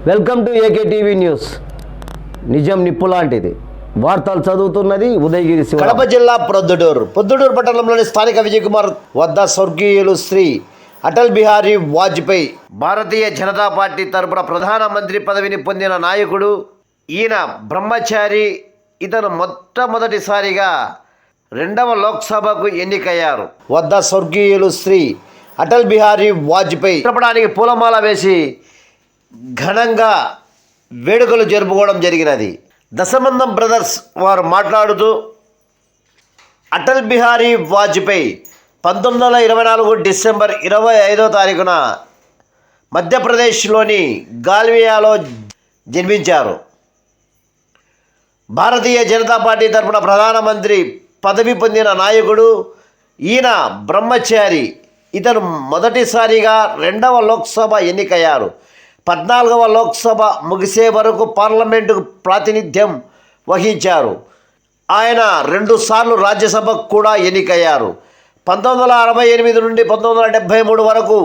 Welcome to AK TV news. నిజం నిప్పు లాంటిది. వార్తలు చదువుతున్నది ఉదయగిరి శివ. కడప జిల్లా పొద్దుటూరు పట్టణంలోని స్థానిక విజయ్ కుమార్ వద్ద స్వర్గీయులు శ్రీ అటల్ బిహారీ వాజ్పేయి భారతీయ జనతా పార్టీ తరపున ప్రధానమంత్రి పదవిని పొందిన నాయకుడు. ఈయన బ్రహ్మచారి. ఇతను మొట్టమొదటిసారిగా 2వ లోక్సభకు ఎన్నికయ్యారు. వద్ద స్వర్గీయులు శ్రీ అటల్ బిహారీ వాజ్పేయి చిత్రపటానికి పూలమాల వేసి ఘనంగా వేడుకలు జరుపుకోవడం జరిగినది. దశమందం బ్రదర్స్ వారు మాట్లాడుతూ అటల్ బిహారీ వాజ్పేయి 1924 డిసెంబర్ 25వ తారీఖున మధ్యప్రదేశ్లోని గాల్వియాలో జన్మించారు. భారతీయ జనతా పార్టీ తరపున ప్రధానమంత్రి పదవి పొందిన నాయకుడు. ఈయన బ్రహ్మచారి. ఇతను మొదటిసారిగా 2వ లోక్సభ ఎన్నికయ్యారు. 14వ లోక్సభ ముగిసే వరకు పార్లమెంటుకు ప్రాతినిధ్యం వహించారు. ఆయన 2 సార్లు రాజ్యసభకు కూడా ఎన్నికయ్యారు. 1968 నుండి 1973 వరకు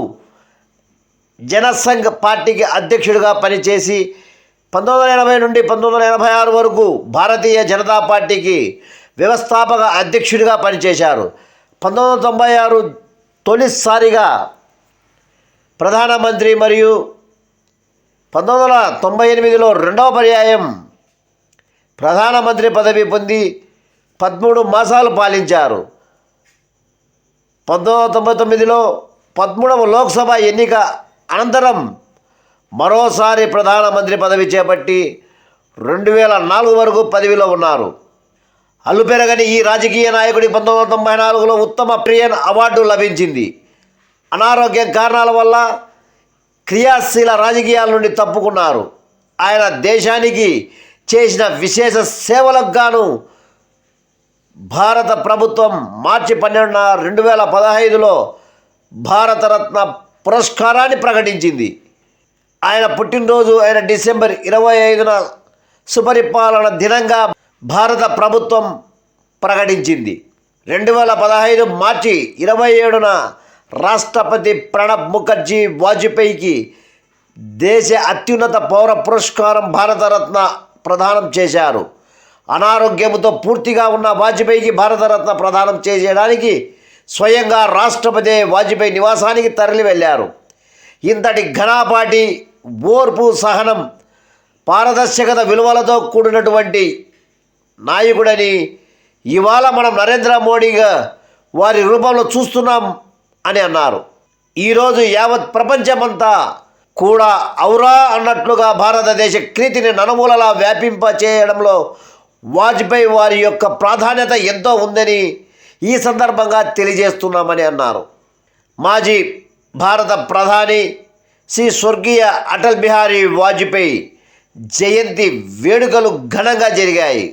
జనసంఘ్ పార్టీకి అధ్యక్షుడిగా పనిచేసి 1980 నుండి 1986 వరకు భారతీయ జనతా పార్టీకి వ్యవస్థాపక అధ్యక్షుడిగా పనిచేశారు. 1996 తొలిసారిగా ప్రధానమంత్రి మరియు 1998లో 2వ పర్యాయం ప్రధానమంత్రి పదవి పొంది 13 మాసాలు పాలించారు. 1999లో 13వ లోక్సభ ఎన్నిక అనంతరం మరోసారి ప్రధానమంత్రి పదవి చేపట్టి 2004 వరకు పదవిలో ఉన్నారు. అల్లుపెరగని ఈ రాజకీయ నాయకుడి 1994లో ఉత్తమ ప్రియన్ అవార్డు లభించింది. అనారోగ్య కారణాల వల్ల క్రియాశీల రాజకీయాల నుండి తప్పుకున్నారు. ఆయన దేశానికి చేసిన విశేష సేవలకు గాను భారత ప్రభుత్వం మార్చి 12న 2015లో భారతరత్న పురస్కారాన్ని ప్రకటించింది. ఆయన పుట్టినరోజు అయిన డిసెంబర్ 25న సుపరిపాలన దినంగా భారత ప్రభుత్వం ప్రకటించింది. 2015 మార్చి 27న రాష్ట్రపతి ప్రణబ్ ముఖర్జీ వాజ్పేయికి దేశ అత్యున్నత పౌర పురస్కారం భారతరత్న ప్రదానం చేశారు. అనారోగ్యంతో పూర్తిగా ఉన్న వాజ్పేయికి భారతరత్న ప్రదానం చేయడానికి స్వయంగా రాష్ట్రపతి వాజ్పేయి నివాసానికి తరలి వెళ్ళారు. ఇంతటి ఘనపాటి ఓర్పు, సహనం, పారదర్శకత విలువలతో కూడినటువంటి నాయకుడని ఇవాళ మనం నరేంద్ర మోడీగా వారి రూపంలో చూస్తున్నాం అని అన్నారు. ఈరోజు యావత్ ప్రపంచమంతా కూడా ఔరా అన్నట్లుగా భారతదేశ కీర్తిని నలుమూలలా వ్యాపింప చేయడంలో వాజ్పేయి వారి యొక్క ప్రాధాన్యత ఎంతో ఉందని ఈ సందర్భంగా తెలియజేస్తున్నామని అన్నారు. మాజీ భారత ప్రధాని శ్రీ స్వర్గీయ అటల్ బిహారీ వాజ్పేయి జయంతి వేడుకలు ఘనంగా జరిగాయి.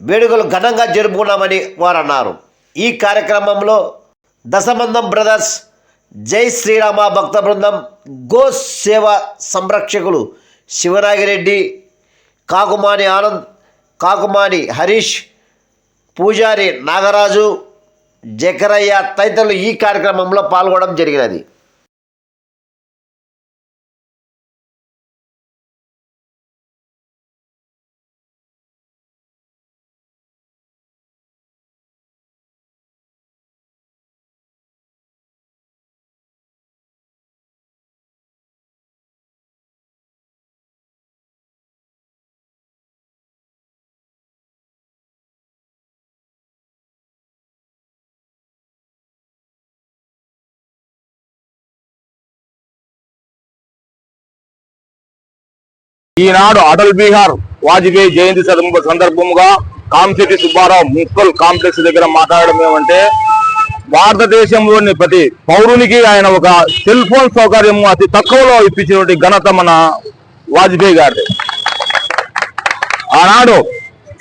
వేడుకలు ఘనంగా జరుపుకున్నామని వారు అన్నారు. ఈ కార్యక్రమంలో దశమందం బ్రదర్స్, జై శ్రీరామ భక్త బృందం, గో సేవ సంరక్షకులు శివనాగిరెడ్డి, కాకుమాని ఆనంద్, కాకుమాని హరీష్, పూజారి నాగరాజు, జకరయ్య తదితరులు ఈ కార్యక్రమంలో పాల్గొనడం జరిగినది. ఈనాడు అటల్ బిహార్ వాజ్పేయి జయంతి సందర్భంగా కామిశెట్టి సుబ్బారావు మున్సిపల్ కాంప్లెక్స్ దగ్గర మాట్లాడడం ఏమంటే, భారతదేశంలోని ప్రతి పౌరునికి ఆయన ఒక సెల్ ఫోన్ సౌకర్యం అతి తక్కువలో ఇప్పించినటువంటి ఘనత మన వాజ్పేయి గారిది. ఆనాడు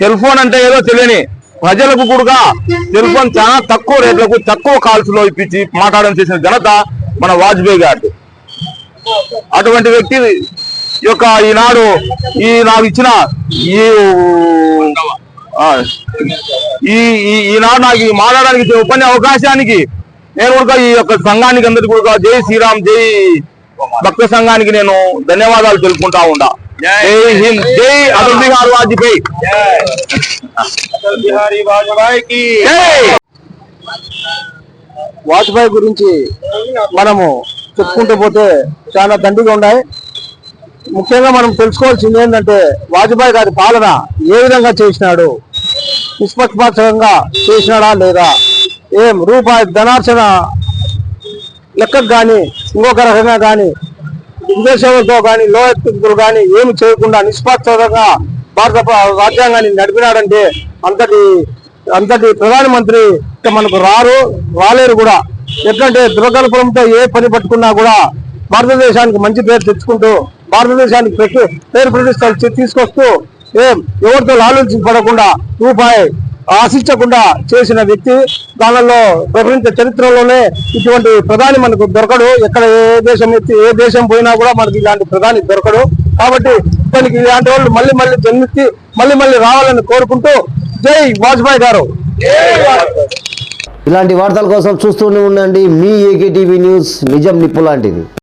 సెల్ ఫోన్ అంటే ఏదో తెలియని ప్రజలకు కూడా సెల్ ఫోన్ చాలా తక్కువ రేట్లకు తక్కువ కాల్స్ లో ఇప్పించి మాట్లాడడం చేసిన ఘనత మన వాజ్పేయి గారిది. అటువంటి వ్యక్తి యొక్క ఈనాడు నాకు ఇచ్చిన ఈనాడు నాకు మాట్లాడడానికి ఉపన్య అవకాశానికి నేను కూడా ఈ యొక్క సంఘానికి అందరికీ కూడా జై శ్రీరామ్ జై భక్త సంఘానికి నేను ధన్యవాదాలు తెలుపుకుంటా ఉండా. జై హింద్, జై అటల్ బిహారీ వాజ్పేయి, అటల్ బిహారీ వాజ్పేయికి జై. వాజ్పేయి గురించి మనము చెప్పుకుంటూ పోతే చాలా దండిగా ఉన్నాయి. ముఖ్యంగా మనం తెలుసుకోవాల్సింది ఏంటంటే వాజ్పేయి గారి పాలన ఏ విధంగా చేసినాడు, నిష్పక్షపాతంగా చేసినాడా లేదా, ఏం రూపాయి ధనార్చన లెక్కకు కానీ ఇంకొక రకంగా కానీ విదేశాలతో కానీ లోయత్తులు కానీ ఏమి చేయకుండా నిష్పక్షపాతంగా భారత రాజ్యాంగాన్ని నడిపినాడంటే అంతటి ప్రధానమంత్రి మనకు రాలేరు కూడా. ఎట్లంటే దురకల్పనతో ఏ పని పట్టుకున్నా కూడా భారతదేశానికి మంచి పేరు తెచ్చుకుంటూ భారతదేశానికి పేరు ప్రతిష్టలు తీసుకొస్తూ ఎవరితో ఆలోచించబడకుండా రూపాయి ఆశించకుండా చేసిన వ్యక్తి. దానిలో ప్రపంచ చరిత్రలోనే ఇటువంటి ప్రధాని మనకు దొరకడు. ఎక్కడ ఏ దేశం పోయినా కూడా మనకి ఇలాంటి ప్రధాని దొరకడు. కాబట్టి దానికి ఇలాంటి వాళ్ళు మళ్ళీ మళ్ళీ జన్మించి మళ్ళీ రావాలని కోరుకుంటూ జై వాజ్పేయి గారు. ఇలాంటి వార్తల కోసం చూస్తూనే ఉండండి మీ ఏకే టీవీ న్యూస్, నిజం నిప్పు లాంటిది.